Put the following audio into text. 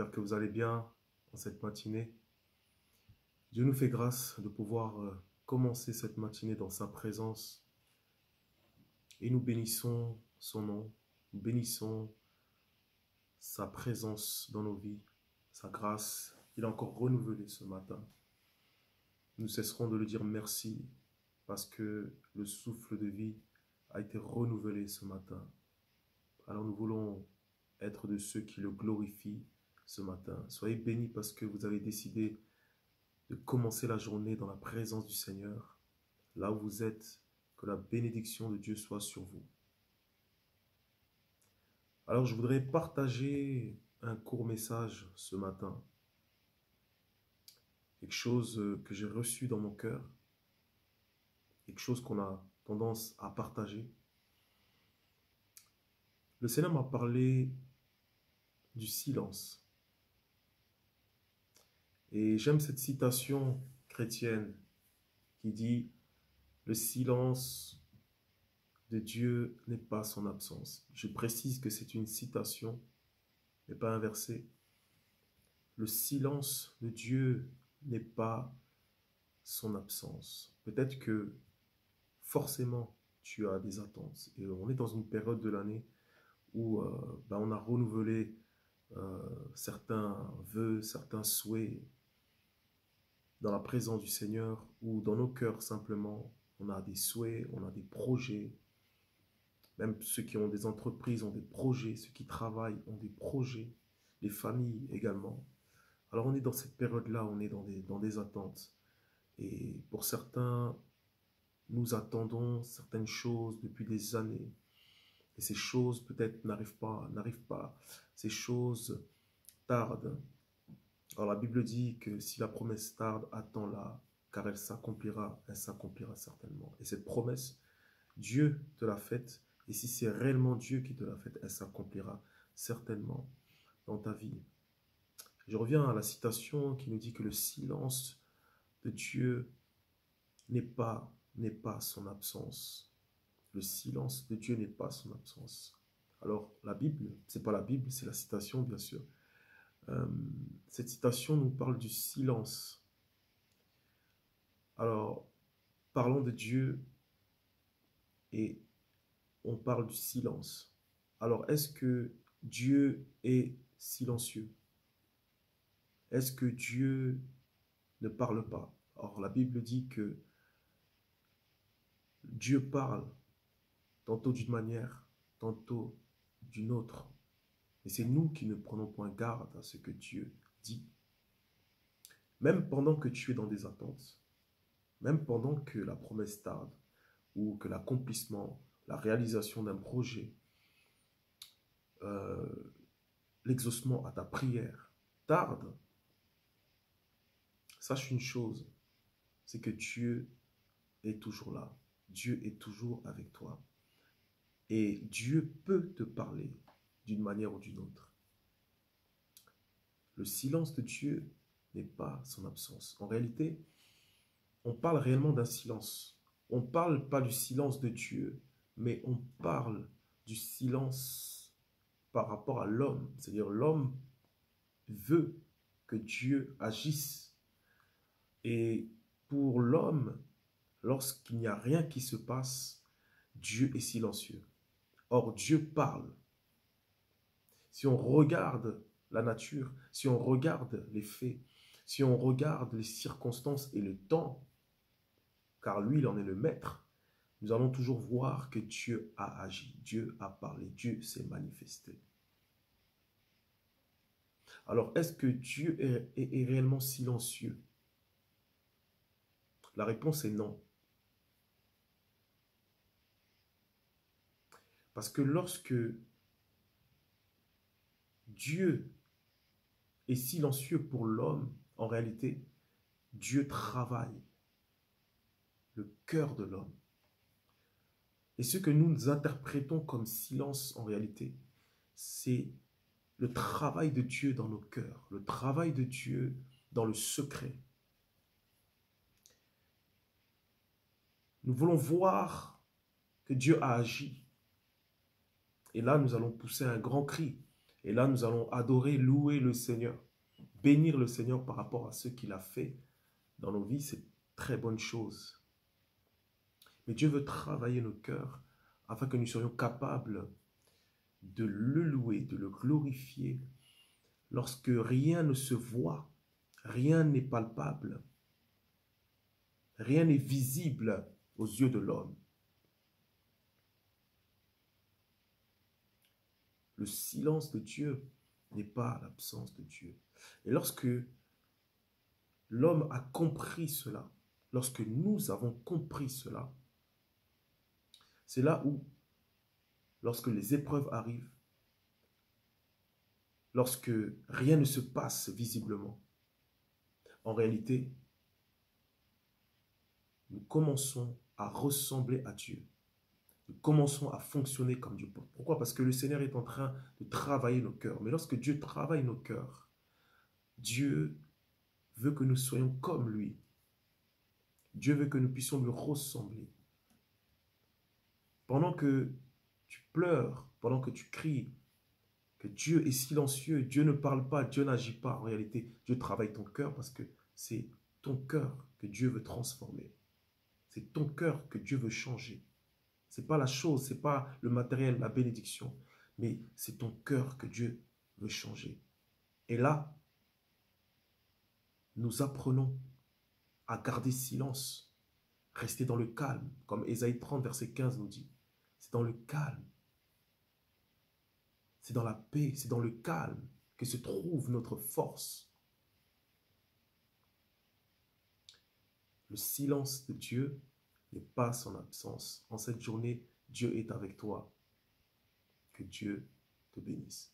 J'espère que vous allez bien en cette matinée. Dieu nous fait grâce de pouvoir commencer cette matinée dans sa présence et nous bénissons son nom, nous bénissons sa présence dans nos vies, sa grâce qu'il a encore renouvelée ce matin. Nous cesserons de lui dire merci parce que le souffle de vie a été renouvelé ce matin. Alors nous voulons être de ceux qui le glorifient ce matin. Soyez bénis parce que vous avez décidé de commencer la journée dans la présence du Seigneur. Là où vous êtes, que la bénédiction de Dieu soit sur vous. Alors je voudrais partager un court message ce matin. Quelque chose que j'ai reçu dans mon cœur. Quelque chose qu'on a tendance à partager. Le Seigneur m'a parlé du silence. Et j'aime cette citation chrétienne qui dit « Le silence de Dieu n'est pas son absence ». Je précise que c'est une citation, mais pas un verset. Le silence de Dieu n'est pas son absence. Peut-être que forcément tu as des attentes. Et on est dans une période de l'année où on a renouvelé certains vœux, certains souhaits dans la présence du Seigneur, ou dans nos cœurs simplement, on a des souhaits, on a des projets. Même ceux qui ont des entreprises ont des projets, ceux qui travaillent ont des projets, les familles également. Alors on est dans cette période-là, on est dans des attentes. Et pour certains, nous attendons certaines choses depuis des années. Et ces choses peut-être n'arrivent pas. Ces choses tardent. Alors la Bible dit que si la promesse tarde, attends-la, car elle s'accomplira certainement. Et cette promesse, Dieu te l'a faite, et si c'est réellement Dieu qui te l'a faite, elle s'accomplira certainement dans ta vie. Je reviens à la citation qui nous dit que le silence de Dieu n'est pas son absence. Le silence de Dieu n'est pas son absence. Alors la Bible, c'est pas la Bible, c'est la citation bien sûr. Cette citation nous parle du silence. Alors, parlons de Dieu et on parle du silence. Alors, est-ce que Dieu est silencieux? Est-ce que Dieu ne parle pas? Or, la Bible dit que Dieu parle tantôt d'une manière, tantôt d'une autre. Et c'est nous qui ne prenons point garde à ce que Dieu dit. Même pendant que tu es dans des attentes, même pendant que la promesse tarde, ou que l'accomplissement, la réalisation d'un projet, l'exaucement à ta prière tarde, sache une chose, c'est que Dieu est toujours là. Dieu est toujours avec toi. Et Dieu peut te parler d'une manière ou d'une autre. Le silence de Dieu n'est pas son absence. En réalité, on parle réellement d'un silence. On ne parle pas du silence de Dieu, mais on parle du silence par rapport à l'homme. C'est-à-dire l'homme veut que Dieu agisse. Et pour l'homme, lorsqu'il n'y a rien qui se passe, Dieu est silencieux. Or, Dieu parle. Si on regarde la nature, si on regarde les faits, si on regarde les circonstances et le temps, car lui, il en est le maître, nous allons toujours voir que Dieu a agi, Dieu a parlé, Dieu s'est manifesté. Alors, est-ce que Dieu est réellement silencieux? La réponse est non. Parce que lorsque Dieu est silencieux pour l'homme, en réalité, Dieu travaille le cœur de l'homme. Et ce que nous interprétons comme silence, en réalité, c'est le travail de Dieu dans nos cœurs, le travail de Dieu dans le secret. Nous voulons voir que Dieu a agi. Et là, nous allons pousser un grand cri. Et là, nous allons adorer, louer le Seigneur, bénir le Seigneur par rapport à ce qu'il a fait dans nos vies. C'est une très bonne chose. Mais Dieu veut travailler nos cœurs afin que nous soyons capables de le louer, de le glorifier, lorsque rien ne se voit, rien n'est palpable, rien n'est visible aux yeux de l'homme. Le silence de Dieu n'est pas l'absence de Dieu. Et lorsque l'homme a compris cela, lorsque nous avons compris cela, c'est là où, lorsque les épreuves arrivent, lorsque rien ne se passe visiblement, en réalité, nous commençons à ressembler à Dieu. Nous commençons à fonctionner comme Dieu. Pourquoi? Parce que le Seigneur est en train de travailler nos cœurs. Mais lorsque Dieu travaille nos cœurs, Dieu veut que nous soyons comme lui. Dieu veut que nous puissions lui ressembler. Pendant que tu pleures, pendant que tu cries, que Dieu est silencieux, Dieu ne parle pas, Dieu n'agit pas. En réalité, Dieu travaille ton cœur parce que c'est ton cœur que Dieu veut transformer. C'est ton cœur que Dieu veut changer. Ce n'est pas la chose, ce n'est pas le matériel, la bénédiction, mais c'est ton cœur que Dieu veut changer. Et là, nous apprenons à garder silence, rester dans le calme, comme Ésaïe 30, verset 15 nous dit. C'est dans le calme, c'est dans la paix, c'est dans le calme que se trouve notre force. Le silence de Dieu n'est pas son absence. En cette journée, Dieu est avec toi. Que Dieu te bénisse.